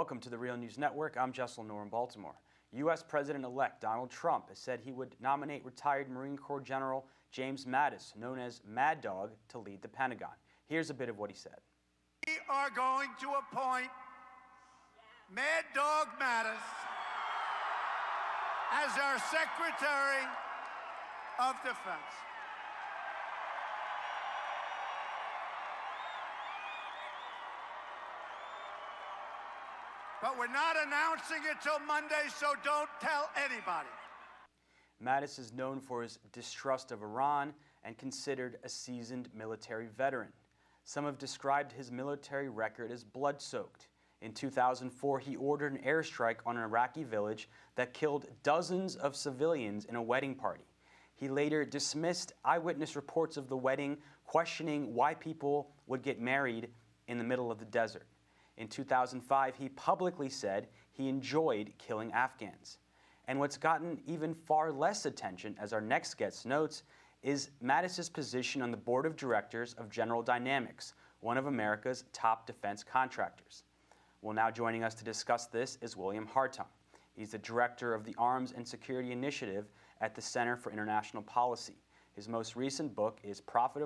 Welcome to the Real News Network. I'm Jessel Noor in Baltimore. U.S. President-elect Donald Trump has said he would nominate retired Marine Corps General James Mattis, known as Mad Dog, to lead the Pentagon. Here's a bit of what he said. We are going to appoint Mad Dog Mattis as our Secretary of Defense. But we're not announcing it till Monday, so don't tell anybody. Mattis is known for his distrust of Iran and considered a seasoned military veteran. Some have described his military record as blood-soaked. In 2004, he ordered an airstrike on an Iraqi village that killed dozens of civilians in a wedding party. He later dismissed eyewitness reports of the wedding, questioning why people would get married in the middle of the desert. In 2005, he publicly said he enjoyed killing Afghans. And what's gotten even far less attention, as our next guest notes, is Mattis's position on the board of directors of General Dynamics, one of America's top defense contractors. Well, now joining us to discuss this is William Hartung. He's the director of the Arms and Security Initiative at the Center for International Policy. His most recent book is Profits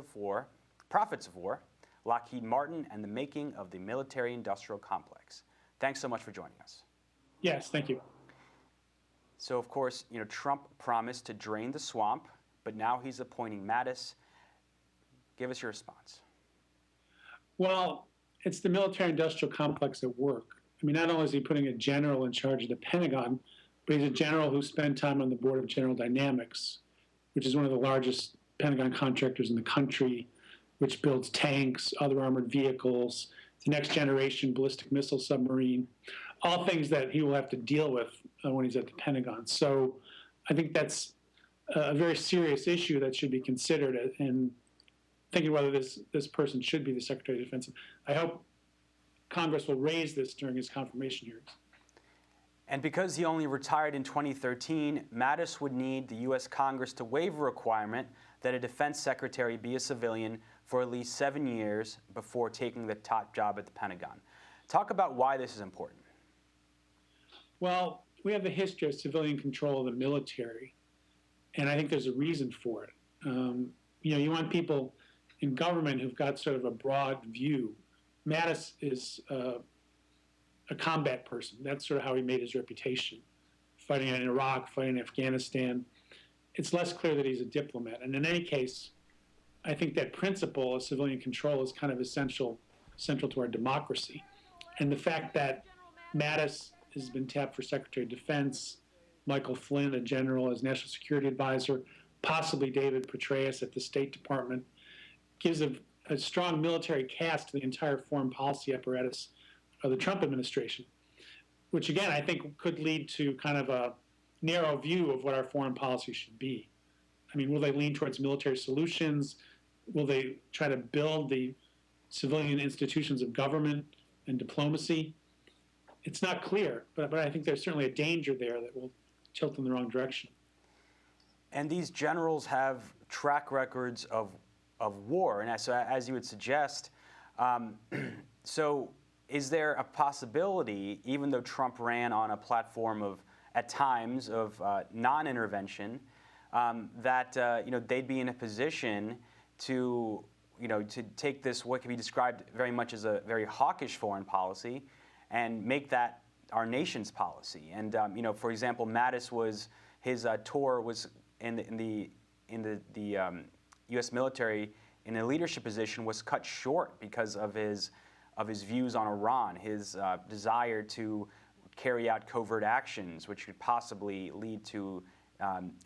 of War, Lockheed Martin and the Making of the Military-Industrial Complex. Thanks so much for joining us. Yes, thank you. So, of course, Trump promised to drain the swamp, but now he's appointing Mattis. Give us your response. Well, it's the military-industrial complex at work. I mean, not only is he putting a general in charge of the Pentagon, but he's a general who spent time on the board of General Dynamics, which is one of the largest Pentagon contractors in the country, which builds tanks, other armored vehicles, the next generation ballistic missile submarine, all things that he will have to deal with when he's at the Pentagon. So I think that's a very serious issue that should be considered in thinking whether this person should be the Secretary of Defense. I hope Congress will raise this during his confirmation hearings. And because he only retired in 2013, Mattis would need the U.S. Congress to waive a requirement that a defense secretary be a civilian for at least 7 years before taking the top job at the Pentagon. Talk about why this is important. Well, we have the history of civilian control of the military, and I think there's a reason for it. You want people in government who've got sort of a broad view. Mattis is a combat person. That's sort of how he made his reputation, fighting in Iraq, fighting in Afghanistan. It's less clear that he's a diplomat. And in any case, I think that principle of civilian control is kind of central to our democracy. And the fact that Mattis has been tapped for Secretary of Defense, Michael Flynn, a general, as National Security Advisor, possibly David Petraeus at the State Department, gives a strong military cast to the entire foreign policy apparatus of the Trump administration, which again, I think could lead to kind of a narrow view of what our foreign policy should be. I mean, will they lean towards military solutions? Will they try to build the civilian institutions of government and diplomacy? It's not clear, but I think there's certainly a danger there that will tilt in the wrong direction. And these generals have track records of war, and so as you would suggest, so is there a possibility, even though Trump ran on a platform of, at times, of non-intervention, that they'd be in a position to take this, what can be described very much as a very hawkish foreign policy, and make that our nation's policy? And for example, Mattis his tour was in the U.S. military in a leadership position was cut short because of his views on Iran, his desire to carry out covert actions, which could possibly lead to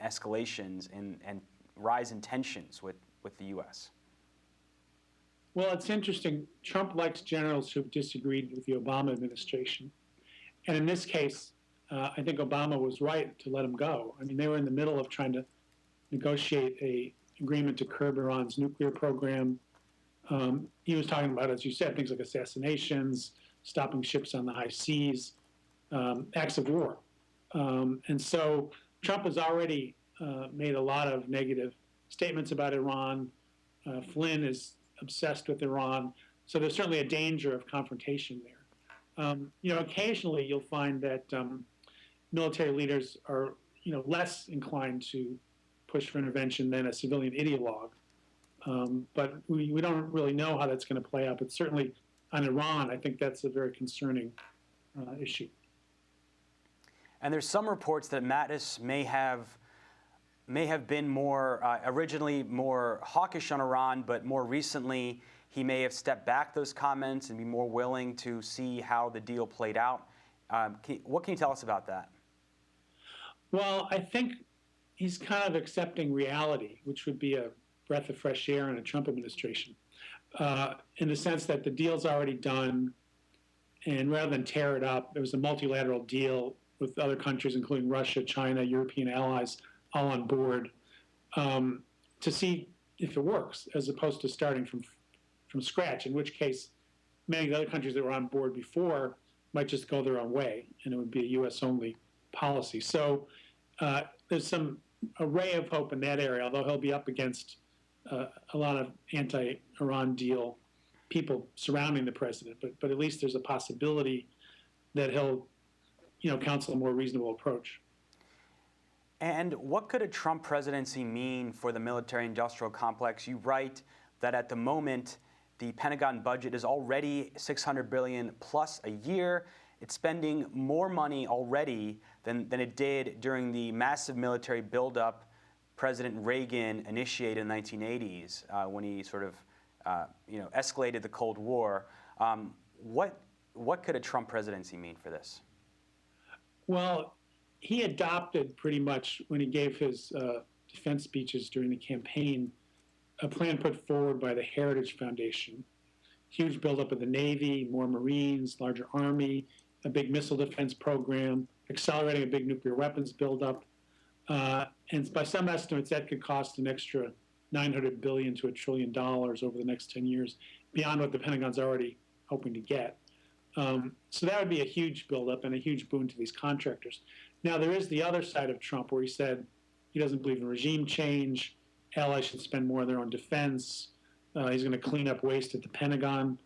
escalations and rise in tensions with the U.S. Well, it's interesting. Trump likes generals who've disagreed with the Obama administration. And in this case, I think Obama was right to let him go. I mean, they were in the middle of trying to negotiate an agreement to curb Iran's nuclear program. He was talking about, as you said, things like assassinations, stopping ships on the high seas, acts of war. And so Trump has already made a lot of negative statements about Iran. Flynn is obsessed with Iran. So there's certainly a danger of confrontation there. Occasionally you'll find that military leaders are, less inclined to push for intervention than a civilian ideologue. But we don't really know how that's going to play out. But certainly on Iran, I think that's a very concerning issue. And there's some reports that Mattis may have been originally more hawkish on Iran, but more recently he may have stepped back those comments and be more willing to see how the deal played out. What can you tell us about that? Well, I think he's kind of accepting reality, which would be a breath of fresh air in a Trump administration, in the sense that the deal's already done, and rather than tear it up, it was a multilateral deal with other countries, including Russia, China, European allies, all on board, to see if it works, as opposed to starting from scratch, in which case many of the other countries that were on board before might just go their own way, and it would be a U.S.-only policy. So there's some array of hope in that area, although he'll be up against a lot of anti-Iran deal people surrounding the president. But at least there's a possibility that he'll, counsel a more reasonable approach. And what could a Trump presidency mean for the military-industrial complex? You write that at the moment, the Pentagon budget is already $600 billion plus a year. It's spending more money already than it did during the massive military buildup President Reagan initiated in the 1980s when he sort of escalated the Cold War. What could a Trump presidency mean for this? Well, he adopted pretty much, when he gave his defense speeches during the campaign, a plan put forward by the Heritage Foundation. Huge buildup of the Navy, more Marines, larger Army, a big missile defense program, accelerating a big nuclear weapons buildup. And by some estimates, that could cost an extra $900 billion to $1 trillion over the next 10 years, beyond what the Pentagon's already hoping to get. So that would be a huge buildup and a huge boon to these contractors. Now, there is the other side of Trump where he said he doesn't believe in regime change, allies should spend more on their own defense, he's going to clean up waste at the Pentagon.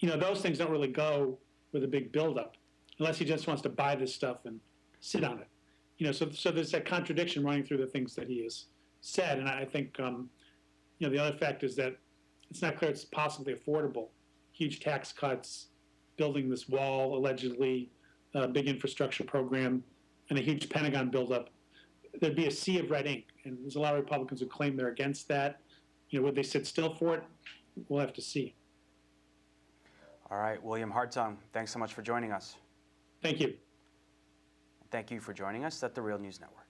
Those things don't really go with a big buildup, unless he just wants to buy this stuff and sit on it. So there's that contradiction running through the things that he has said. And I think, the other fact is that it's not clear it's possibly affordable. Huge tax cuts, building this wall, allegedly, a big infrastructure program, and a huge Pentagon buildup. There'd be a sea of red ink. And there's a lot of Republicans who claim they're against that. Would they sit still for it? We'll have to see. All right, William Hartung, thanks so much for joining us. Thank you. Thank you for joining us at the Real News Network.